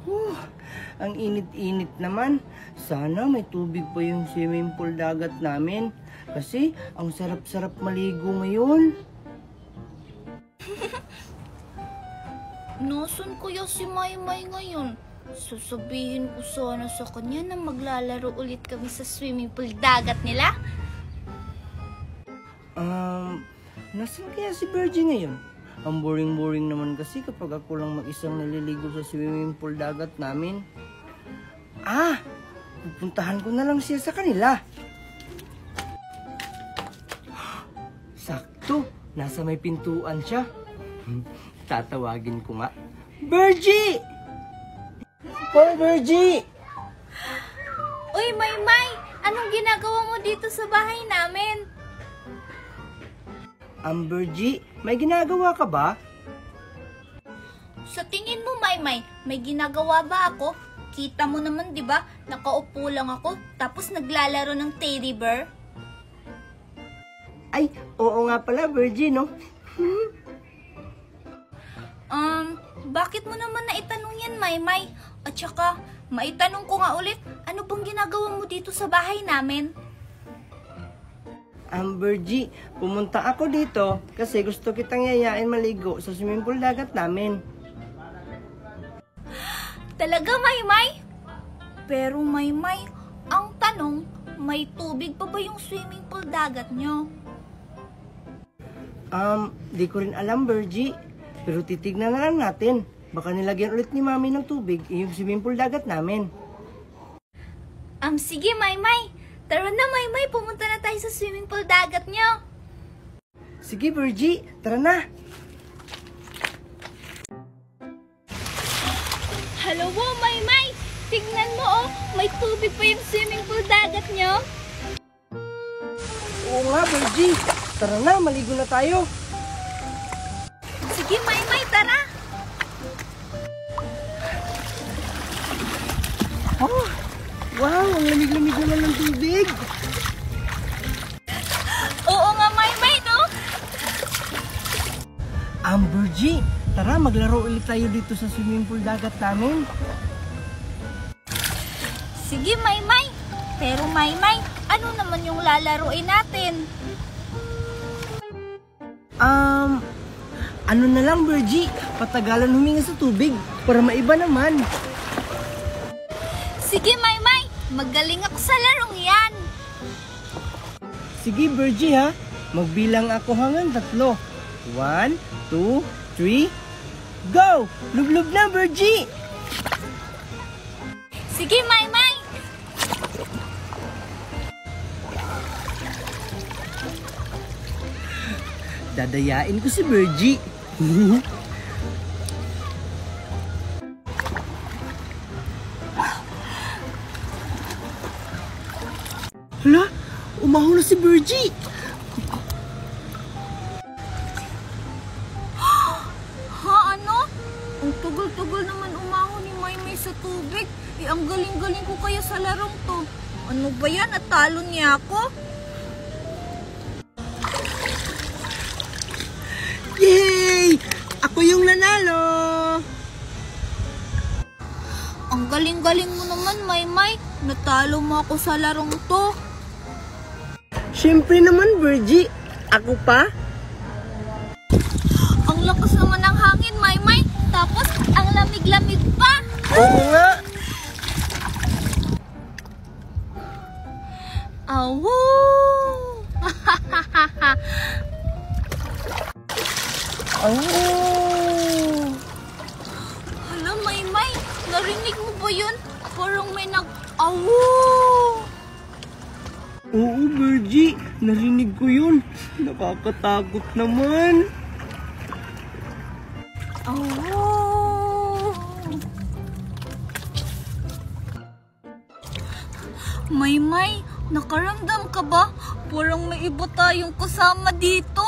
Huh, ang init-init naman. Sana may tubig pa yung swimming pool dagat namin. Kasi ang sarap-sarap maligo ngayon. Nasaan kaya si Maymay ngayon? Sasabihin ko sana sa kanya na maglalaro ulit kami sa swimming pool dagat nila. Nasaan kaya si Virgie ngayon? Ang boring-boring naman kasi kapag ako lang mag-isang naliligo sa swimming pool dagat namin. Pupuntahan ko na lang siya sa kanila. Sakto, nasa may pintuan siya. Tatawagin ko nga. Virgie! Oh, Virgie! Uy, Maymay! Anong ginagawa mo dito sa bahay namin? Virgie, may ginagawa ka ba? Sa tingin mo, Maymay, may ginagawa ba ako? Kita mo naman, di ba? Nakaupo lang ako, tapos naglalaro ng teddy bear. Ay, oo nga pala, Virgie, no? Bakit mo naman naitanong yan, Maymay? At saka, maitanong ko nga ulit, ano bang ginagawa mo dito sa bahay namin? Virgie, pumunta ako dito kasi gusto kitang yayain maligo sa swimming pool dagat namin. Talaga, Maymay? Pero, Maymay, ang tanong, may tubig pa ba yung swimming pool dagat nyo? Di ko rin alam, Virgie. Pero titignan na lang natin. Baka nilagyan ulit ni Mami ng tubig yung swimming pool dagat namin. Sige, Maymay. Tara na, Maymay. Pumunta na tayo sa swimming pool dagat nyo. Sige, Virgie. Tara na. Hello, Maymay. Tignan mo, oh. May tubig pa yung swimming pool dagat nyo. Oo nga, Virgie. Tara na, maligo na tayo. Sige, Maymay, tara. Oh, wow, ang lamig-lamig naman ng tubig. Oo nga, Maymay, no? Virgie, tara maglaro ulit tayo dito sa swimming pool dagat namin. Sige, Maymay. Pero, Maymay, ano naman yung lalaruin natin? Ano na lang, Virgie, patagalan huminga sa tubig para maiba naman. Sige, Maymay. Magaling ako sa larong yan. Sige, Virgie, ha. Magbilang ako hanggang 3. 1, 2, 3, go! Lublub na, Virgie! Sige, Maymay. Dadayain ko si Virgie. Hala, umahon na si Virgie. Ano? Ang tugal-tugal naman umahon ni Maymay sa tubig. Ang galing-galing ko kaya sa larong to. Ano ba yan? Natalo niya ako? Yay! Ako yung nanalo! Ang galing-galing mo naman, Maymay. Natalo mo ako sa larong to. Siyempre naman, Virgie. Ako pa? Ang lakas naman ng hangin, Maymay. Tapos, ang lamig-lamig pa. Oo nga. Awu! Oh! Hala, Maymay. Narinig mo ba yun? Parang may nag-awu! Oo, Virgie. Narinig ko yun. Nakakatakot naman. Awu! Maymay, nakaramdam ka ba? Parang may iba tayong kasama dito.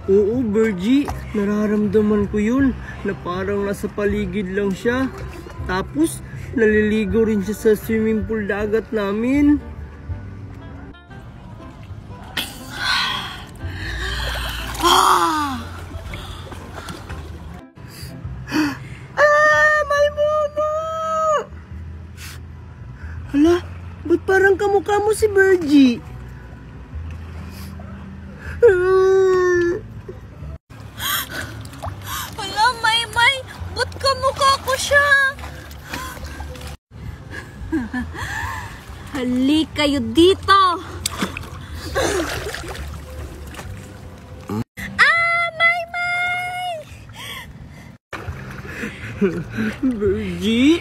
Oo, Virgie. Nararamdaman ko yun na parang nasa paligid lang siya. Tapos, naliligo rin siya sa swimming pool dagat namin. mo si Virgie. Hala, Maymay, ba't kamukha ko siya? Halik kayo dito. Virgie?